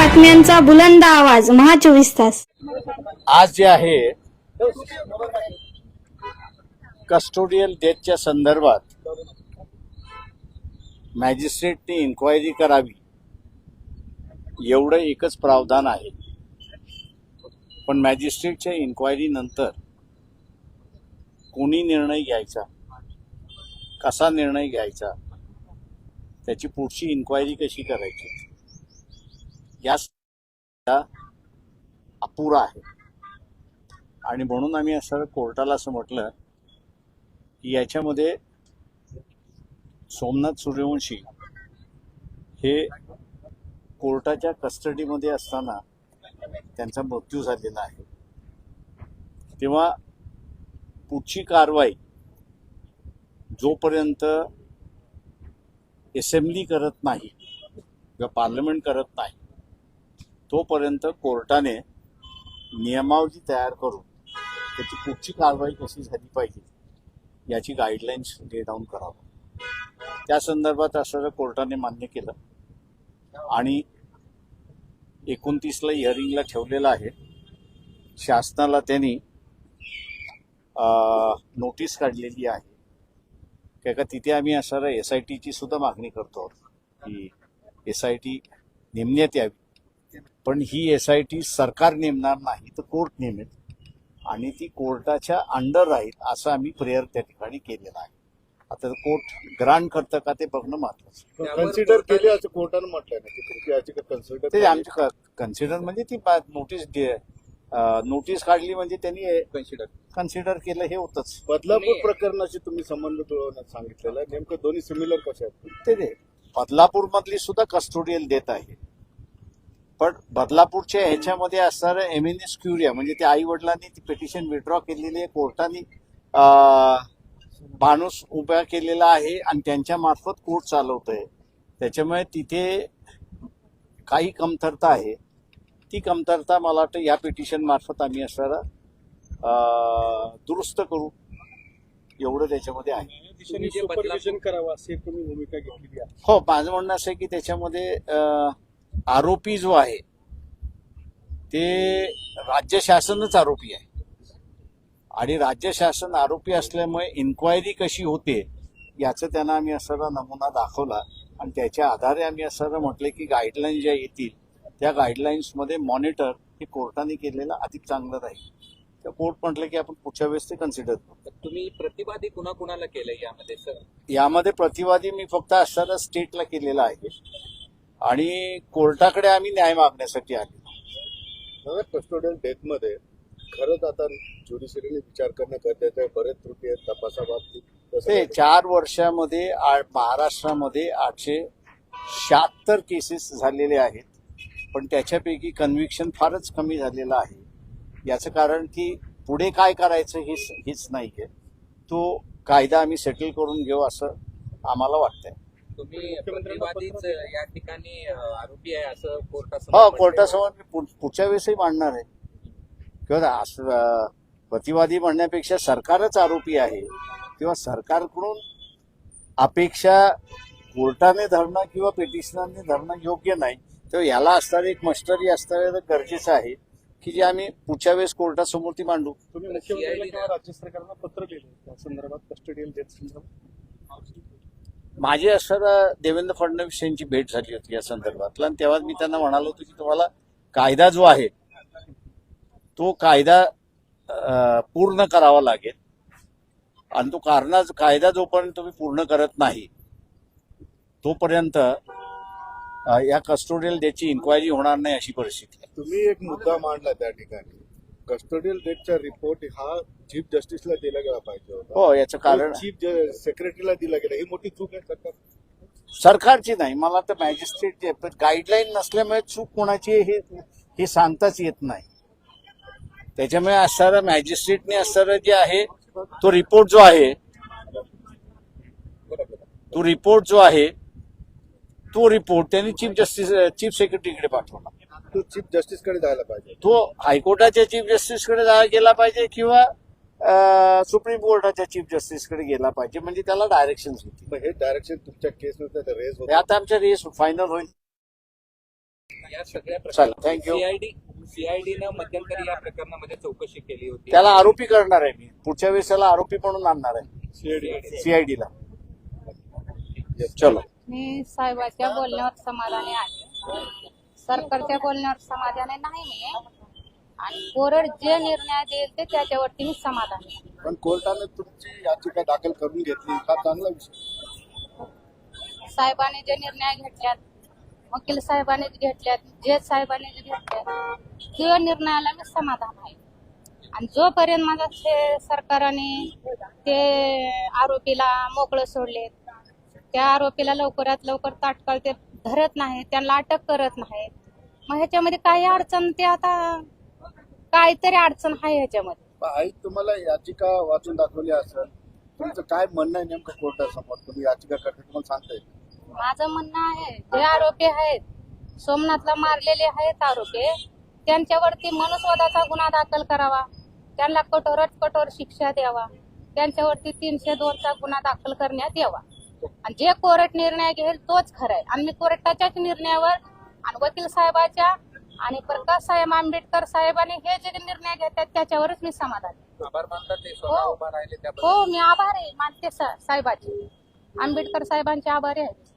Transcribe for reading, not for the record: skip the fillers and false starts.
बातम्यांचा बुलंद आवाज महा 24 तास। आज जे आहे कस्टोडियल डेथच्या संदर्भात मॅजिस्ट्रेटने इन्क्वायरी करावी एवढं एकच प्रावधान आहे। पण मॅजिस्ट्रेटच्या इन्क्वायरी नंतर कोणी निर्णय घ्यायचा, कसा निर्णय घ्यायचा, त्याची पुढची इन्क्वायरी कशी करायची या अपुरा आहे। आणि म्हणून आम्ही असं कोर्टाला असं म्हटलं की याच्यामध्ये सोमनाथ सूर्यवंशी हे कोर्टाच्या कस्टडीमध्ये असताना त्यांचा मृत्यू झालेला आहे, तेव्हा पुढची कारवाई जोपर्यंत असेंब्ली करत नाही किंवा पार्लमेंट करत नाही तोपर्यंत कोर्टाने नियमावली तयार करून त्याची पुढची कारवाई कशी झाली पाहिजे याची गाईडलाईन्स ले डाऊन करावं। त्या संदर्भात असं कोर्टाने मान्य केलं आणि 29ला हिअरिंगला ठेवलेलं आहे। शासनाला त्यांनी नोटीस काढलेली आहे का तिथे आम्ही असं SITची सुद्धा मागणी करतो की SIT नेमण्यात यावी, पण ही SIT सरकार नेमणार नाही तर कोर्ट नेमेल आणि ती कोर्टाच्या अंडर राहील असं आम्ही प्रेयर त्या ठिकाणी केलेलं आहे। आता कोर्ट ग्रांट करतं का ते बघणं महत्वाचं। कन्सिडर केले असं कोर्टानं म्हटलंय ना की तुमची याचिका कन्सिडर ते आमची कन्सिडर म्हणजे ती नोटीस काढली म्हणजे त्यांनी कन्सिडर केलं हे होतच। बदलापूर प्रकरणाशी तुम्ही संबंध जुळवण्यात सांगितलेलं आहे, नेमकं दोन्ही सिमिलर कसे आहेत ते बदलापूर मधली सुद्धा कस्टोडियल देत आहे, पण बदलापूरच्या ह्याच्यामध्ये असणारं एमिनिस क्युरिया म्हणजे त्या आई वडिलांनी ती पिटिशन विड्रॉ केलेली आहे, कोर्टाने माणूस उभा केलेला आहे आणि त्यांच्या मार्फत कोर्ट चालवतोय, त्याच्यामुळे तिथे काही कमतरता आहे। ती कमतरता मला वाटतं या पिटिशन मार्फत आम्ही असणारा दुरुस्त करू एवढं त्याच्यामध्ये आहे। सुपरविजन करावं अशी तुम्ही भूमिका घेतलेली आहे। हो, माझं म्हणणं असं आहे की त्याच्यामध्ये आरोपी जो आहे ते राज्य शासनच आरोपी आहे आणि राज्य शासन आरोपी असल्यामुळे इन्क्वायरी कशी होते याचं त्यांना आम्ही असा नमुना दाखवला आणि त्याच्या आधारे आम्ही असं म्हटलं की गाईडलाईन ज्या येतील त्या गाईडलाईन्समध्ये मॉनिटर हे कोर्टाने केलेलं अधिक चांगलं राहील। तर कोर्ट म्हटलं की आपण पुढच्या वेळेस ते कन्सिडर करू। तुम्ही प्रतिवादी कुणाकुणाला केलंय यामध्ये सर? यामध्ये प्रतिवादी मी फक्त असणारा स्टेटला केलेला आहे आणि कोर्टाकडे आम्ही न्याय मागण्यासाठी आलेलो। कस्टोडियल डेथ मध्ये खरंच आता ज्युडिशरीने विचार करणं गरजेचं आहे। बरेच त्रुटी आहेत तपासाबाबतीत। ते 4 वर्षामध्ये महाराष्ट्रामध्ये 876 केसेस झालेले आहेत, पण त्याच्यापैकी कन्व्हिक्शन फारच कमी झालेलं आहे। याचं कारण की पुढे काय करायचं हेच नाहीये, तो कायदा आम्ही सेटल करून घेऊ असं आम्हाला वाटतंय। तुम्ही प्रतिवादीच या ठिकाणी आरोपी आहे असं कोर्टासमोर? हो, कोर्टासमोर मी पुढच्या वेळेसही मांडणार आहे किंवा प्रतिवादी म्हणण्यापेक्षा सरकारच आरोपी आहे किंवा सरकारकडून अपेक्षा कोर्टाने धरणं किंवा पिटिशनरने धरणं योग्य नाही, तर याला असणारी एक मस्टरी असणं गरजेचं आहे की जे आम्ही पुढच्या वेळेस कोर्टासमोर ती मांडू। तुम्ही मुख्यमंत्र्यांना किंवा राज्य सरकारला पत्र लिहिलं त्या संदर्भात कस्टोडियल डेथ संदर्भात? माझी असं देवेंद्र फडणवीस यांची भेट झाली होती या संदर्भातला आणि तेव्हा मी त्यांना म्हणालो होतो की तुम्हाला कायदा जो आहे तो कायदा पूर्ण करावा लागेल आणि तो कायदा जोपर्यंत तुम्ही पूर्ण करत नाही तोपर्यंत या कस्टोडियल डेथची इन्क्वायरी होणार नाही अशी परिस्थिती आहे। तुम्ही एक मुद्दा मांडला त्या ठिकाणी, कस्टोडियल डेथचा रिपोर्ट हा चीफ जस्टिसला दिला गेला पाहिजे होता। हो, याचं कारण चीफ सेक्रेटरीला दिला गेला, ही मोठी चूक आहे सरकारची नाही, मला वाटतं मॅजिस्ट्रेटची, पण गाईडलाईन नसल्यामुळे चूक कोणाची हे सांगताच येत नाही। त्याच्यामुळे असणारं मॅजिस्ट्रेटने असणारं जे आहे तो रिपोर्ट जो आहे त्यांनी चीफ सेक्रेटरीकडे पाठवला। तो चीफ जस्टिसकडे जायला पाहिजे, तो हायकोर्टाच्या चीफ जस्टिसकडे गेला पाहिजे किंवा सुप्रीम कोर्टाच्या चीफ जस्टिसकडे गेला पाहिजे, म्हणजे त्याला डायरेक्शन होती। हे डायरेक्शन तुमच्या केसनुसार रेस होते, आता आमच्या रेस फायनल होईल। या सगळ्या चला, thank you. सीआयडीनं मध्यंतरी या प्रकरणामध्ये चौकशी केली होती. त्याला आरोपी करणार आहे मी. पुढच्या वेळेस त्याला आरोपी म्हणून आणणार आहे सीआयडीला. चलो. मी साहेबाच्या बोलण्यावर समाधानी आहे. सरकारच्या बोलण्यावर समाधानी नाही मी. आणि कोर्ट जे निर्णय देईल ते त्याच्यावरती मी समाधानी आहे. पण कोर्टाने तुमची याचिका दाखल करून घेतली हा चांगला विषय. साहेबांनी जे निर्णय घेतल्यात, वकील साहेबांनी घेतल्यात, जज साहेबांनी जे घेतल्यात, त्या निर्णयाला मी समाधान आहे. आणि जोपर्यंत माझा सरकारने ते आरोपीला मोकळं सोडले, त्या आरोपीला लवकरात लवकर तात्काळ ते धरत नाही, त्यांना अटक करत नाही, मग ह्याच्यामध्ये काही अडचण, ते आता काहीतरी अडचण आहे ह्याच्यामध्ये. आई तुम्हाला याचिका वाचून दाखवली असेल, तुमचं काय म्हणणं आहे नेमकं कोर्टासमोर? तुम्ही याचिका करते, तुम्हाला सांगता येईल? माझं म्हणणं आहे, जे आरोपी आहेत, सोमनाथला मारलेले आहेत आरोपी, त्यांच्यावरती मनुस्वादाचा गुन्हा दाखल करावा, त्यांना कठोरात कठोर शिक्षा द्यावा, त्यांच्यावरती 302चा गुन्हा दाखल करण्यात यावा. आणि जे कोर्ट निर्णय घेईल तोच खरा आहे. आणि मी कोर्टाच्याच निर्णयावर आणि वकील साहेबाच्या आणि प्रकाश साहेब आंबेडकर साहेबांनी हे जे निर्णय घेतात त्याच्यावरच मी समाधान आहे. आभार मानतात ते स्वतः उभा राहिले त्याबद्दल. हो, मी आभार आहे मानते साहेबाचे, आंबेडकर साहेबांचे आभारी आहे.